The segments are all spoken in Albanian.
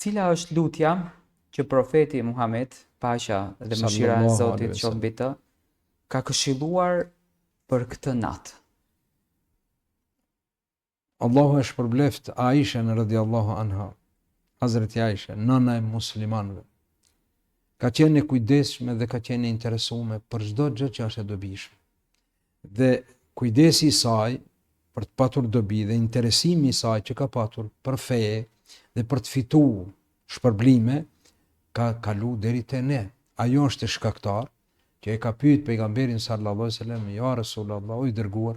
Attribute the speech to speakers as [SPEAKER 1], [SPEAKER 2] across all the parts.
[SPEAKER 1] Cila është lutja që profeti Muhammed, paqja dhe mëshira e Zotit qoftë mbi të, ka këshilluar për këtë natë?
[SPEAKER 2] Allahu e shpërbleft Aishën radhiyallahu anha, Hazreti Aisha, nëna e muslimanëve. Ka qenë e kujdesshme dhe ka qenë e interesuar për çdo gjë që është e dobishme. Dhe kujdesi i saj për të patur dobi dhe interesimi i saj që ka patur për fe dhe për të fituar shpërblime ka kalu deri te ne. Ajo është e shkaktar që e ka pyet pejgamberin sallallahu alaihi wasallam, ja Rasulullah, i dërguar,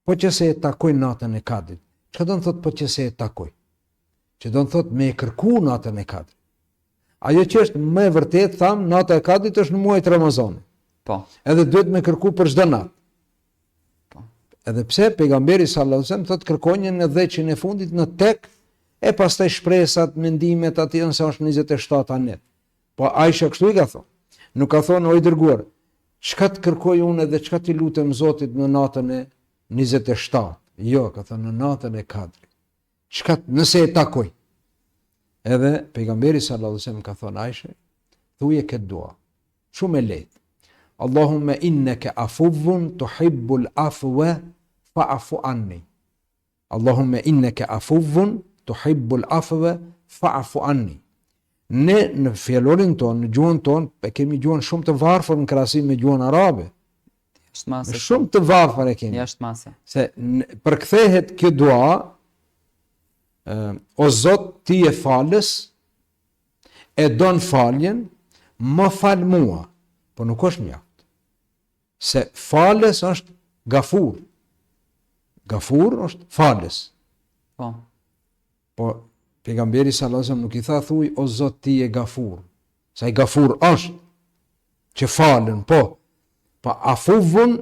[SPEAKER 2] po që se e takoj natën e Kadrit. Çka do të thotë po që se e takoj? Që do të thotë me e kërku natën e Kadrit. Ajo që është më e vërtet, tham, nata e Kadrit është në muajin Ramazanit.
[SPEAKER 1] Po.
[SPEAKER 2] Edhe duhet me kërku për çdo natë.
[SPEAKER 1] Po.
[SPEAKER 2] Edhe pse pejgamberi sallallahu alajhi wasallam thotë kërkonjën në 10 e fundit në tek, e pastaj shpresat, mendimet aty se është 27 anet. Po Aisha kështu i ka thonë. Nuk ka thonë o i dërguar, çka të kërkoj unë dhe çka ti lutem Zotit në natën e 27. Jo, ka thënë në natën e Kadrit. Çka nëse e takoj. Edhe pejgamberi sallallahu alajhi wasallam ka thonë Aisha, thuje këtë dua. Shumë e lehtë. Allahumma innaka afuwwun tuhibbul afwa fa'fu anni. Allahumma innaka afuwwun tuhibbul afwa fa'fu anni. Ne në fjalorin ton, në gjuhën ton, e kemi gjuhën shumë të varfër në krahasim me gjuhën arabe. Shumë të varfër e kemi.
[SPEAKER 1] Jashtë mase.
[SPEAKER 2] Se përkthehet kjo dua, o Zot, ti je falës, e don faljen, më fal mua. Po nuk është mjaft. Se falës është gafur. Gafur është falës.
[SPEAKER 1] Po.
[SPEAKER 2] Po pejgamberi sallallahu alajhi wasallam nuk i tha thuj o Zot ti je gafur. Sa i gafur është që falën, po. Pa afuvun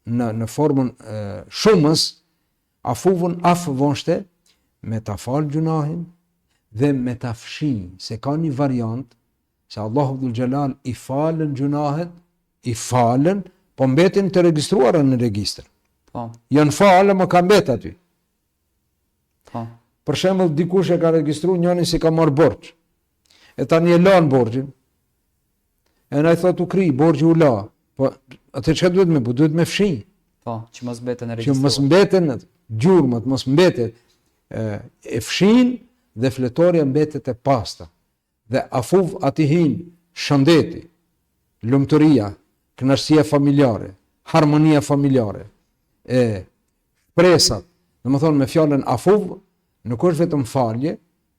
[SPEAKER 2] në formën shumës, afuvun afvonshte me ta fal gjunahin dhe me ta fshi, se ka një variant se Allahu dhul Jalal i falën gjunahet, i falën, po mbetin të regjistruara në regjistër.
[SPEAKER 1] Po.
[SPEAKER 2] Janë falë, më ka mbet aty.
[SPEAKER 1] Po.
[SPEAKER 2] Për shembull, dikush e ka regjistruar njëri si ka marr borxh. E tani e lan borxhin. E ai thotë u kri, borxhi u la. Po atë çka duhet me bëu? Duhet me fshi.
[SPEAKER 1] Po, që mos mbeten e regjistruar.
[SPEAKER 2] Që mos mbeten gjurmët, mos mbetet e fshin dhe fletoria mbetet e pastër. Dhe afuv aty hin shëndeti, lumturia, kënaqësia familjare, harmonia familjare, presat. Domethënë me fjalën afuv nuk është vetëm falje,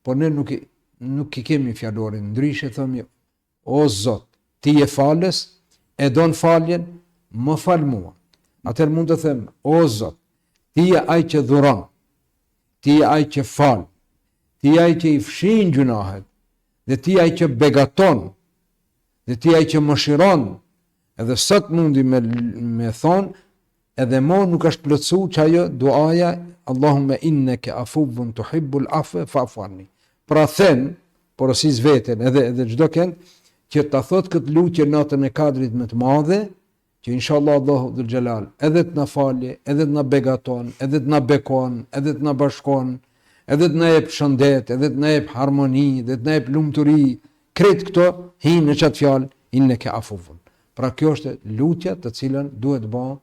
[SPEAKER 2] por ne nuk i kemi fjalorin. Ndryshe themi, o Zot, ti je falës, e don faljen, më fal mua. Atëherë mund të them, o Zot, ti je ai që dhuron, ti je ai që fal, ti je ai që i fshin gjunahet, dhe ti je ai që begaton, dhe ti je ai që mëshiron. Edhe sot mundi me thonë, edhe mo nuk është plotësu që ajo duaja Allahumma innaka afuwwun tuhibbul afwa fa'fu anni. Pra them, porosis veten edhe çdo kënd që ta thot këtë lutje natën e Kadrit më të madhe, që inshallah Allahu dhul Jalal edhe të na falje, edhe të na begaton, edhe të na bekon, edhe të na bashkon, edhe të na jep shëndet, edhe të na jep harmoni, edhe të na jep lumturi. Kretë këto hinë në çat fjalë innaka afuwwun. Pra kjo është lutja të cilën duhet bëj,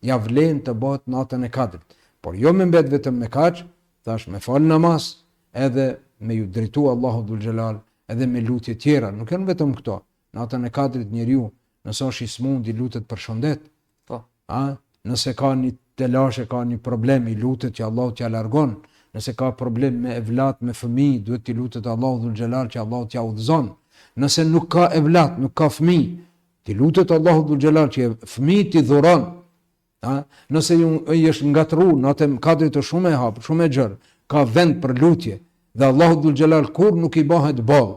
[SPEAKER 2] ja vlen të bëhet natën e Kadrit. Por jo me mbet vetëm me kaq, thash me fal namaz, edhe me ju drejtu Allahu dhul Jalal, edhe me lutje tjera. Nuk janë vetëm këto. Natën e Kadrit njeriu, nëse është i smundi, lutet për shëndet.
[SPEAKER 1] Po.
[SPEAKER 2] Nëse ka një telashe, ka një problem, i lutet që Allahu t'ja largon. Nëse ka problem me evlat, me fëmijë, duhet t'i lutet Allahu dhul Jalal që Allahu t'ja udhëzon. Nëse nuk ka evlat, nuk ka fëmijë, t'i lutet Allahu dhul Jalal që fëmijët t'i dhuron. Nëse i është ngatru, natën Kadrit është shumë e hapur, shumë e gjerë, ka vend për lutje, dhe Allahu dhul Jalal kur nuk i bëhet ballë.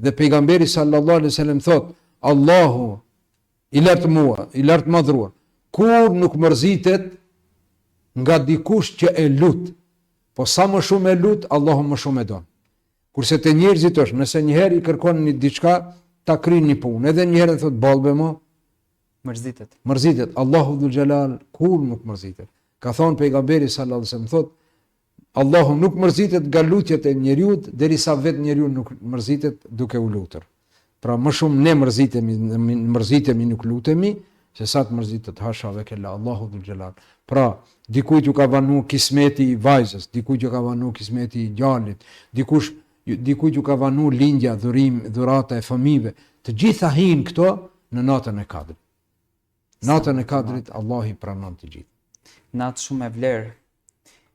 [SPEAKER 2] Dhe pejgamberi sallallahu alaihi wasallam thot, Allahu i lartë mua, i lartë madhruar, kur nuk mërzitet nga dikush që e lut, po sa më shumë e lut, Allahu më shumë e don. Kurse te njerëzit është, nëse një herë i kërkon një diçka, ta kryen një punë, edhe një herë thot ballbe mo, mërzitet. Allahu dhul Jalal kur nuk mërzitet. Ka thonë pejgamberi sallallahu alaihi wasallam thot, Allahu nuk mërzitet nga lutjet e njeriut, derisa vetë njeriu nuk mërzitet duke u lutur. Pra më shumë ne mërzitemi nuk lutemi, se sa të mërzitet hasha ve kella Allahu dhul xhelal. Pra, dikujt ju ka vanu kismeti i vajzës, dikujt ju ka vanu kismeti i djalit, dikujt ju ka vanu lindja, dhurata e fëmijëve. Të gjitha hin këto në natën e Kadrit. Natën e Kadrit Allah i pranon të gjithë.
[SPEAKER 1] Natë shumë e vlerë,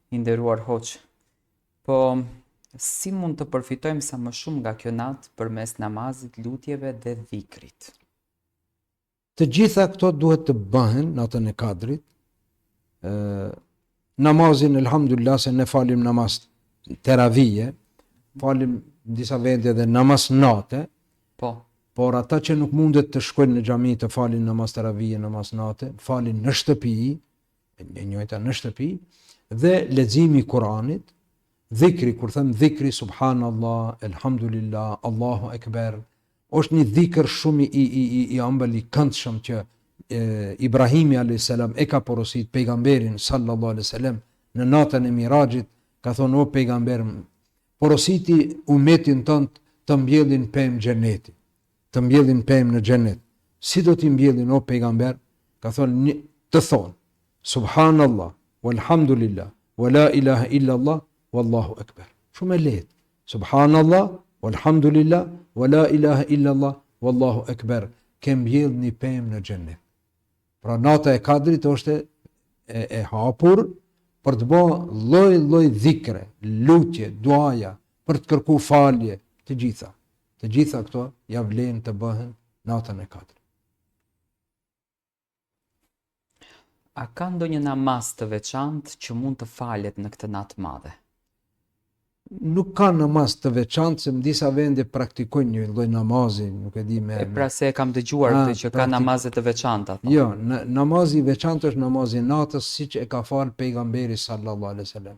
[SPEAKER 1] i nderuar hoq. Po si mund të përfitojmë sa më shumë nga kjo natë përmes namazit, lutjeve dhe dhikrit?
[SPEAKER 2] Të gjitha këto duhet të bëhen natën e Kadrit. Namazin, elhamdulillah, se ne falim namaz teravije, falim disa vende dhe namaz nate, por ata që nuk mundet të shkojnë në xhami të falin namaz teravije, namaz nate, falin në shtëpi, e njëjta në shtëpi, dhe leximi i Kuranit, dhikri, kur them dhikri, subhanallah, elhamdulillah, Allahu ekber, është një dhikr shumë i ëmbël i këndshëm që Ibrahimi a.s. e ka porosit pejgamberin sallallahu alaihi wasallam në natën e Mirajit, ka thonë o pejgamber, porositi umetin tënd të mbjellin pemë xheneti, të mbjellin pemë në xhenet. Si do t'i mbjellin o pejgamber? Ka thonë të thonë subhanallah, walhamdulillah, wala ilaha illa Allah, wallahu akbar. Shumë e lehtë. Subhanallah, walhamdulillah, wala ilaha illa Allah, wallahu akbar. Ke mbjell një pemë në xhenet. Pra nata e Kadrit është e hapur për të bërë lloj dhikre, lutje, duaja, për të kërku falje, të gjitha. Të gjitha këto ja vlen të bëhen natën e Kadrit.
[SPEAKER 1] A ka ndonjë namaz të veçantë që mund të falet në këtë natë madhe?
[SPEAKER 2] Nuk ka namaz të veçantë, se në disa vende praktikojnë një lloj namazi, nuk e di me.
[SPEAKER 1] Pra se e kam dëgjuar këtë që ka namazet të veçanta.
[SPEAKER 2] Jo, namazi i veçantë është namazi natës, siç e ka fal pejgamberi sallallahu alaihi wasallam.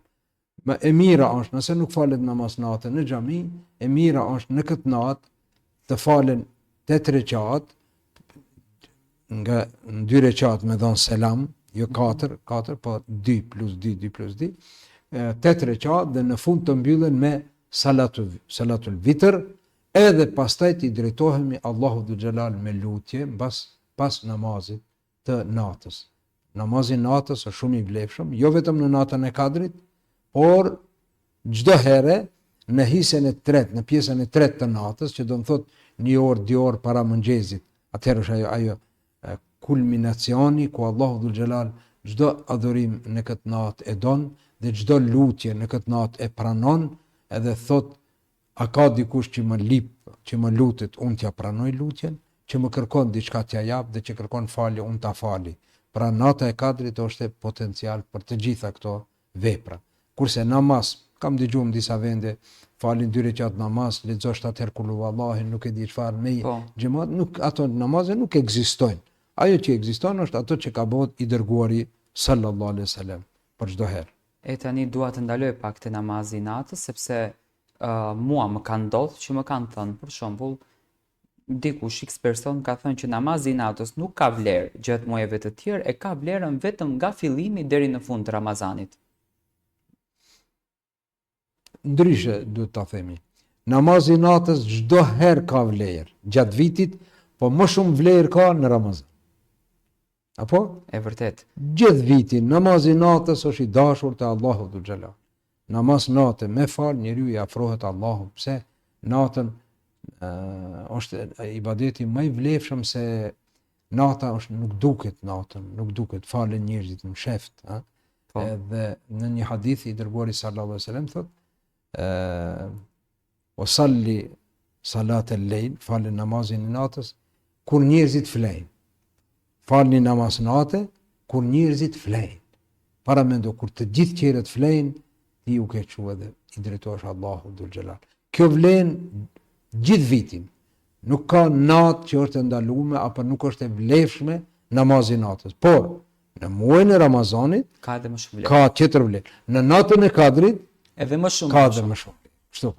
[SPEAKER 2] Ma e mira është, nëse nuk falet namaz natë në xhami, e mira është në këtë natë të falen 8 rekat, nga 2 rekat me dhënë selam, jo 4, po 2 plus 2, 2 plus 2. 8 rekat dhe në fund të mbyllen me salatul vitr, edhe pastaj t'i drejtohemi Allahu dhul xhelal me lutje pas namazit të natës. Namazi natës është shumë i vlefshëm, jo vetëm në natën e Kadrit, por çdo herë në hisën e tretë, në pjesën e tretë të natës, që do të thotë 1 orë, 2 orë para mëngjesit. Atëherë është ajo kulminacioni ku Allahu dhul xhelal çdo adhurim në këtë natë e don, dhe çdo lutje në këtë natë e pranon, edhe thot, a ka dikush që më lip, që më lutet, unë t'ja pranoj lutjen, që më kërkon diçka t'ja jap, dhe që kërkon falje, unë t'a fali. Pra nata e Kadrit është potencial për të gjitha këto vepra. Kurse namaz, kam dëgjuar në disa vende, falin 2 rekat namaz, lexo 7 herë kul huwallahi, nuk e di çfarë me xhamat, nuk ato namaze nuk ekzistojnë. Ajo që ekziston është ato që ka bërë i dërguari sallallahu alaihi wasallam për çdo herë.
[SPEAKER 1] E tani dua të ndaloj pak te namazi i natës, sepse mua më ka ndodhur që më kanë thënë, për shembull, dikush x person ka thënë që namazi i natës nuk ka vlerë gjatë muajve të tjerë, e ka vlerën vetëm nga fillimi deri në fund të Ramazanit.
[SPEAKER 2] Ndryshe duhet ta themi. Namazi i natës çdo herë ka vlerë gjatë vitit, po më shumë vlerë ka në Ramazan. Apo?
[SPEAKER 1] E vërtet.
[SPEAKER 2] Gjithë vitin namazi i natës është i dashur te Allahu dhul xhelal. Namaz natë me fal, njeriu i afrohet Allahut. Pse? Natën është ibadeti më i vlefshëm, se nata është nuk duket, falen njerëzit në sheft, ha? Edhe në një hadith i dërguari sallallahu alaihi wasallam thotë, o salli salat al-layl, falen namazin e natës kur njerëzit flejnë. Falni namaz natë kur njerëzit flejnë. Para mendo kur të gjithë qerët flejnë, ti u ke çuar dhe i drejtohesh Allahut dhul xhelal. Kjo vlen gjithë vitin. Nuk ka natë që është ndaluar apo nuk është e vlefshme namazi i natës. Por në muajin e Ramazanit
[SPEAKER 1] ka edhe më shumë vlerë.
[SPEAKER 2] Ka tjetër vlerë. Në natën e Kadrit
[SPEAKER 1] edhe më shumë.
[SPEAKER 2] Ka edhe më shumë. Kështu.